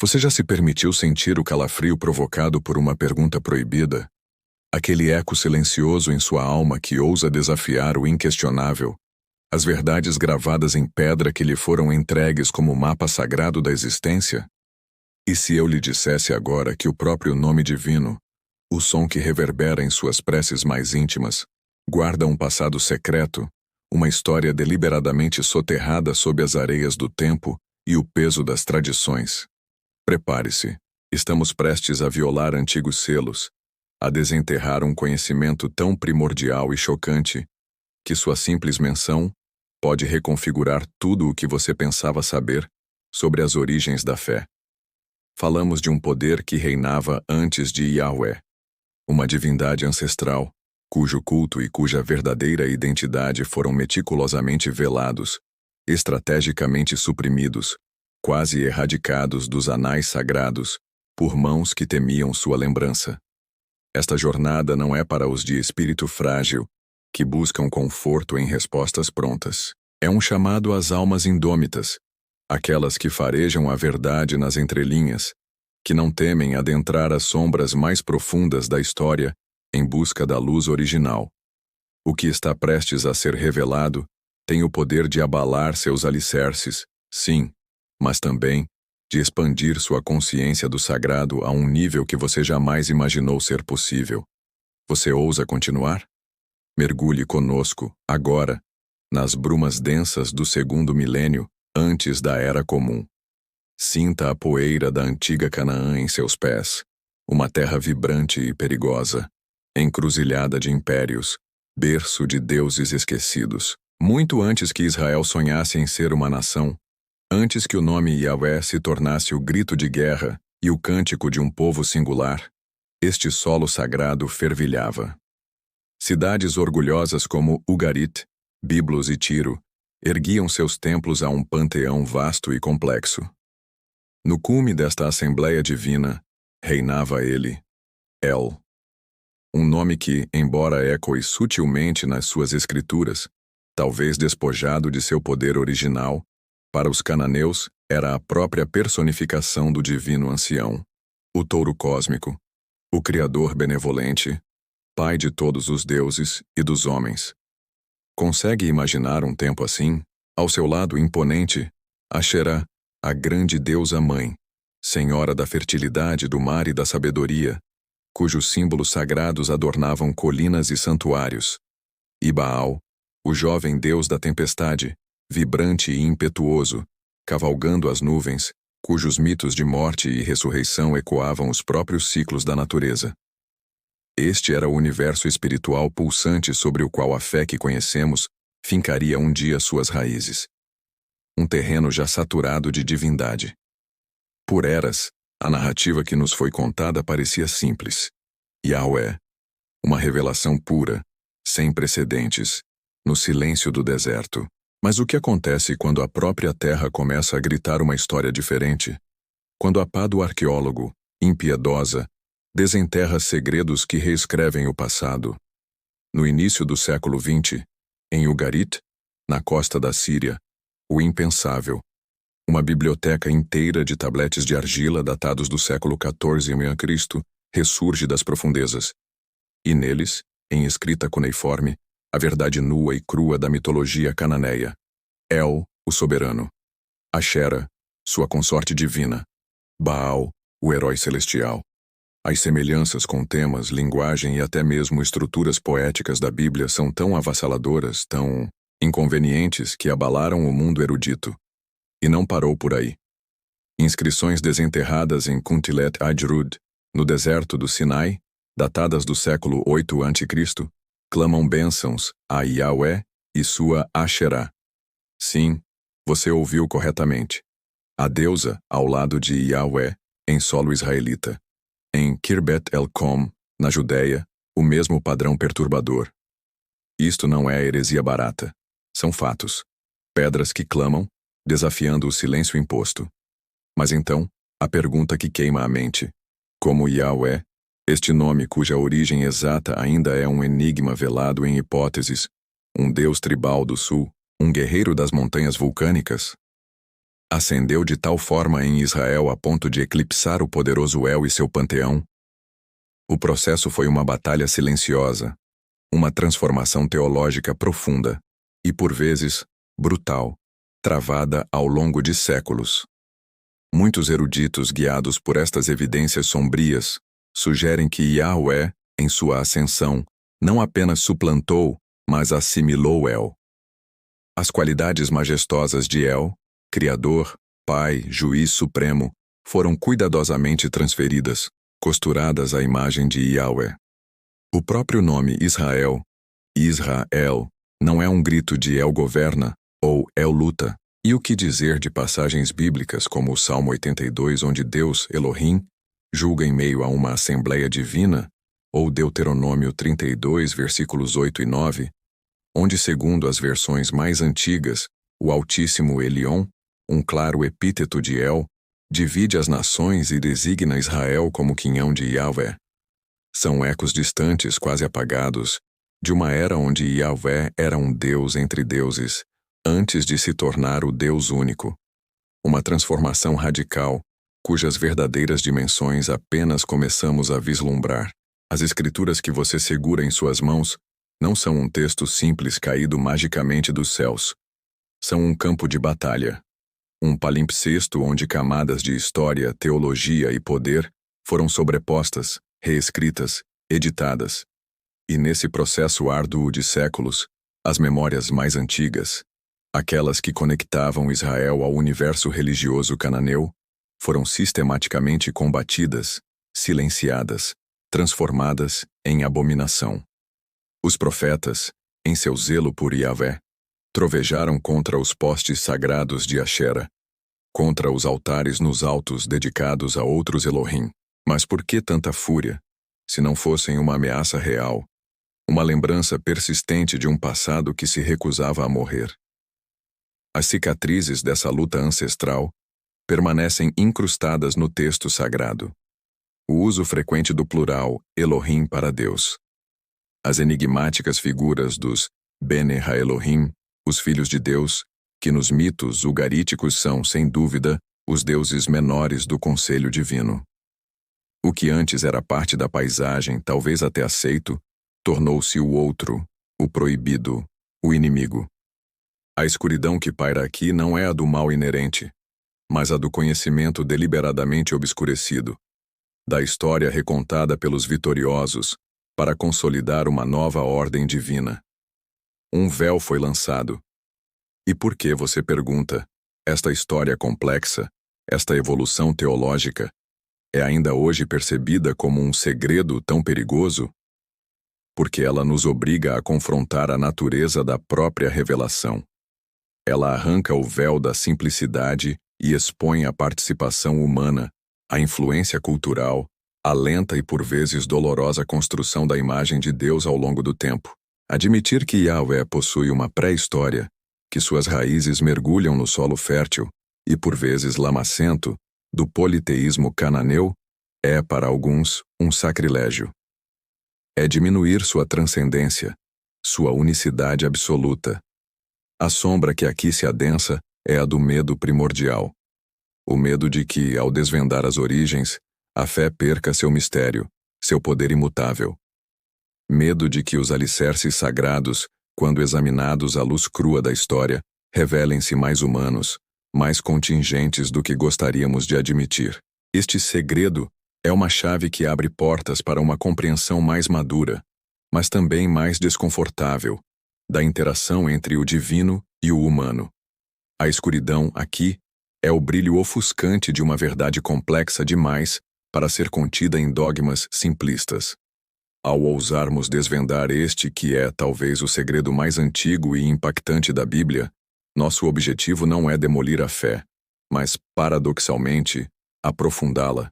Você já se permitiu sentir o calafrio provocado por uma pergunta proibida? Aquele eco silencioso em sua alma que ousa desafiar o inquestionável, as verdades gravadas em pedra que lhe foram entregues como mapa sagrado da existência? E se eu lhe dissesse agora que o próprio nome divino, o som que reverbera em suas preces mais íntimas, guarda um passado secreto, uma história deliberadamente soterrada sob as areias do tempo e o peso das tradições? Prepare-se, estamos prestes a violar antigos selos, a desenterrar um conhecimento tão primordial e chocante que sua simples menção pode reconfigurar tudo o que você pensava saber sobre as origens da fé. Falamos de um poder que reinava antes de Yahweh, uma divindade ancestral, cujo culto e cuja verdadeira identidade foram meticulosamente velados, estrategicamente suprimidos, quase erradicados dos anais sagrados, por mãos que temiam sua lembrança. Esta jornada não é para os de espírito frágil, que buscam conforto em respostas prontas. É um chamado às almas indômitas, aquelas que farejam a verdade nas entrelinhas, que não temem adentrar as sombras mais profundas da história em busca da luz original. O que está prestes a ser revelado tem o poder de abalar seus alicerces, sim, mas também de expandir sua consciência do sagrado a um nível que você jamais imaginou ser possível. Você ousa continuar? Mergulhe conosco, agora, nas brumas densas do segundo milênio, antes da Era Comum. Sinta a poeira da antiga Canaã em seus pés, uma terra vibrante e perigosa, encruzilhada de impérios, berço de deuses esquecidos. Muito antes que Israel sonhasse em ser uma nação, antes que o nome Yahweh se tornasse o grito de guerra e o cântico de um povo singular, este solo sagrado fervilhava. Cidades orgulhosas como Ugarit, Biblos e Tiro erguiam seus templos a um panteão vasto e complexo. No cume desta Assembleia Divina, reinava ele, El. Um nome que, embora ecoe sutilmente nas suas escrituras, talvez despojado de seu poder original, para os cananeus era a própria personificação do divino ancião, o touro cósmico, o Criador benevolente, Pai de todos os deuses e dos homens. Consegue imaginar um tempo assim, ao seu lado imponente, Asherá, a grande deusa mãe, senhora da fertilidade do mar e da sabedoria, cujos símbolos sagrados adornavam colinas e santuários, e Baal, o jovem deus da tempestade, vibrante e impetuoso, cavalgando as nuvens, cujos mitos de morte e ressurreição ecoavam os próprios ciclos da natureza. Este era o universo espiritual pulsante sobre o qual a fé que conhecemos fincaria um dia suas raízes. Um terreno já saturado de divindade. Por eras, a narrativa que nos foi contada parecia simples. Yahweh, uma revelação pura, sem precedentes, no silêncio do deserto. Mas o que acontece quando a própria terra começa a gritar uma história diferente? Quando a pá do arqueólogo, impiedosa, desenterra segredos que reescrevem o passado. No início do século XX, em Ugarit, na costa da Síria, o impensável, uma biblioteca inteira de tabletes de argila datados do século XIV a.C., ressurge das profundezas. E neles, em escrita cuneiforme, a verdade nua e crua da mitologia cananeia. El, o soberano. Ashera, sua consorte divina. Baal, o herói celestial. As semelhanças com temas, linguagem e até mesmo estruturas poéticas da Bíblia são tão avassaladoras, tão inconvenientes que abalaram o mundo erudito. E não parou por aí. Inscrições desenterradas em Kuntilet Ajrud, no deserto do Sinai, datadas do século 8 a.C., clamam bênçãos a Yahweh e sua Asherá. Sim, você ouviu corretamente. A deusa ao lado de Yahweh, em solo israelita. Em Kirbet el-Kom, na Judéia, o mesmo padrão perturbador. Isto não é heresia barata. São fatos. Pedras que clamam, desafiando o silêncio imposto. Mas então, a pergunta que queima a mente. Como Yahweh, este nome cuja origem exata ainda é um enigma velado em hipóteses, um deus tribal do sul, um guerreiro das montanhas vulcânicas? Ascendeu de tal forma em Israel a ponto de eclipsar o poderoso El e seu panteão. O processo foi uma batalha silenciosa, uma transformação teológica profunda e, por vezes, brutal, travada ao longo de séculos. Muitos eruditos, guiados por estas evidências sombrias, sugerem que Yahweh, em sua ascensão, não apenas suplantou, mas assimilou El. As qualidades majestosas de El, Criador, Pai, Juiz Supremo, foram cuidadosamente transferidas, costuradas à imagem de Yahweh. O próprio nome Israel, Israel, não é um grito de El governa ou El luta. E o que dizer de passagens bíblicas como o Salmo 82, onde Deus, Elohim, julga em meio a uma assembleia divina, ou Deuteronômio 32, versículos 8 e 9, onde, segundo as versões mais antigas, o Altíssimo Elion, um claro epíteto de El, divide as nações e designa Israel como quinhão de Yahvé. São ecos distantes, quase apagados, de uma era onde Yahvé era um Deus entre deuses, antes de se tornar o Deus único. Uma transformação radical, cujas verdadeiras dimensões apenas começamos a vislumbrar. As escrituras que você segura em suas mãos não são um texto simples caído magicamente dos céus. São um campo de batalha. Um palimpsesto onde camadas de história, teologia e poder foram sobrepostas, reescritas, editadas. E nesse processo árduo de séculos, as memórias mais antigas, aquelas que conectavam Israel ao universo religioso cananeu, foram sistematicamente combatidas, silenciadas, transformadas em abominação. Os profetas, em seu zelo por Yahvé, trovejaram contra os postes sagrados de Ashera, contra os altares nos altos dedicados a outros Elohim. Mas por que tanta fúria, se não fossem uma ameaça real, uma lembrança persistente de um passado que se recusava a morrer? As cicatrizes dessa luta ancestral permanecem incrustadas no texto sagrado. O uso frequente do plural Elohim para Deus. As enigmáticas figuras dos Bene Ha-Elohim, os filhos de Deus, que nos mitos ugaríticos são, sem dúvida, os deuses menores do conselho divino. O que antes era parte da paisagem, talvez até aceito, tornou-se o outro, o proibido, o inimigo. A escuridão que paira aqui não é a do mal inerente, mas a do conhecimento deliberadamente obscurecido, da história recontada pelos vitoriosos para consolidar uma nova ordem divina. Um véu foi lançado. E por que, você pergunta, esta história complexa, esta evolução teológica, é ainda hoje percebida como um segredo tão perigoso? Porque ela nos obriga a confrontar a natureza da própria revelação. Ela arranca o véu da simplicidade e expõe a participação humana, a influência cultural, a lenta e por vezes dolorosa construção da imagem de Deus ao longo do tempo. Admitir que Yahvé possui uma pré-história, que suas raízes mergulham no solo fértil e por vezes lamacento do politeísmo cananeu, é, para alguns, um sacrilégio. É diminuir sua transcendência, sua unicidade absoluta. A sombra que aqui se adensa é a do medo primordial. O medo de que, ao desvendar as origens, a fé perca seu mistério, seu poder imutável. Medo de que os alicerces sagrados, quando examinados à luz crua da história, revelem-se mais humanos, mais contingentes do que gostaríamos de admitir. Este segredo é uma chave que abre portas para uma compreensão mais madura, mas também mais desconfortável, da interação entre o divino e o humano. A escuridão, aqui, é o brilho ofuscante de uma verdade complexa demais para ser contida em dogmas simplistas. Ao ousarmos desvendar este que é talvez o segredo mais antigo e impactante da Bíblia, nosso objetivo não é demolir a fé, mas, paradoxalmente, aprofundá-la.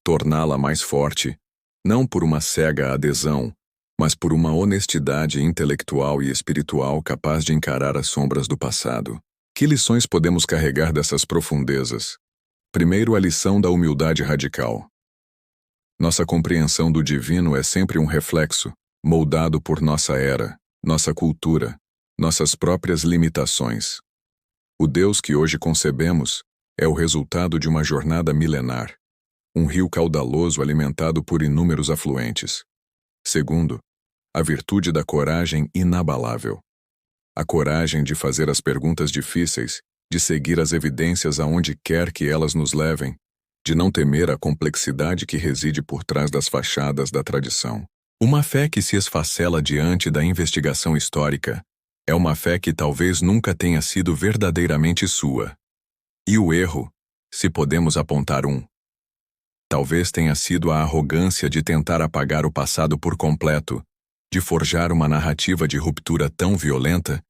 Torná-la mais forte, não por uma cega adesão, mas por uma honestidade intelectual e espiritual capaz de encarar as sombras do passado. Que lições podemos carregar dessas profundezas? Primeiro, a lição da humildade radical. Nossa compreensão do divino é sempre um reflexo, moldado por nossa era, nossa cultura, nossas próprias limitações. O Deus que hoje concebemos é o resultado de uma jornada milenar, um rio caudaloso alimentado por inúmeros afluentes. Segundo, a virtude da coragem inabalável. A coragem de fazer as perguntas difíceis, de seguir as evidências aonde quer que elas nos levem, de não temer a complexidade que reside por trás das fachadas da tradição. Uma fé que se esfacela diante da investigação histórica é uma fé que talvez nunca tenha sido verdadeiramente sua. E o erro, se podemos apontar um, talvez tenha sido a arrogância de tentar apagar o passado por completo, de forjar uma narrativa de ruptura tão violenta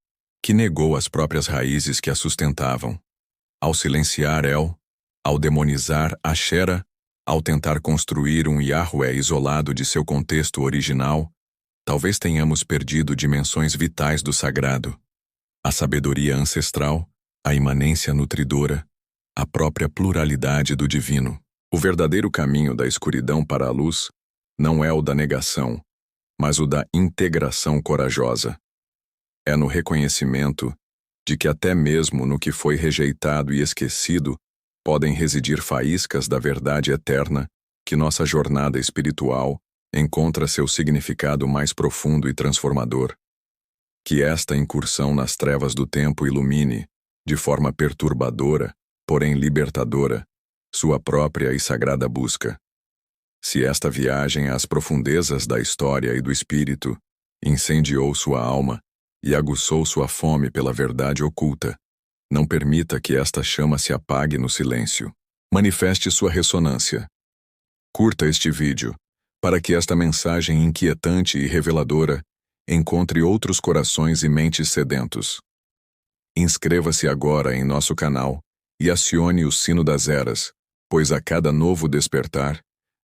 que negou as próprias raízes que a sustentavam. Ao silenciar El, ao demonizar Asherah, ao tentar construir um Yahweh isolado de seu contexto original, talvez tenhamos perdido dimensões vitais do sagrado, a sabedoria ancestral, a imanência nutridora, a própria pluralidade do divino. O verdadeiro caminho da escuridão para a luz não é o da negação, mas o da integração corajosa. É no reconhecimento de que até mesmo no que foi rejeitado e esquecido podem residir faíscas da verdade eterna que nossa jornada espiritual encontra seu significado mais profundo e transformador. Que esta incursão nas trevas do tempo ilumine, de forma perturbadora, porém libertadora, sua própria e sagrada busca. Se esta viagem às profundezas da história e do espírito incendiou sua alma e aguçou sua fome pela verdade oculta, não permita que esta chama se apague no silêncio. Manifeste sua ressonância. Curta este vídeo, para que esta mensagem inquietante e reveladora encontre outros corações e mentes sedentos. Inscreva-se agora em nosso canal e acione o sino das eras, pois a cada novo despertar,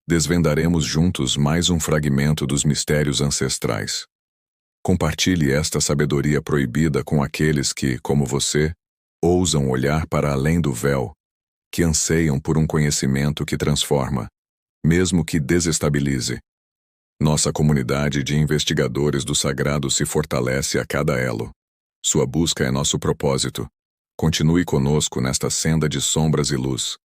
desvendaremos juntos mais um fragmento dos mistérios ancestrais. Compartilhe esta sabedoria proibida com aqueles que, como você, ousam olhar para além do véu, que anseiam por um conhecimento que transforma, mesmo que desestabilize. Nossa comunidade de investigadores do sagrado se fortalece a cada elo. Sua busca é nosso propósito. Continue conosco nesta senda de sombras e luz.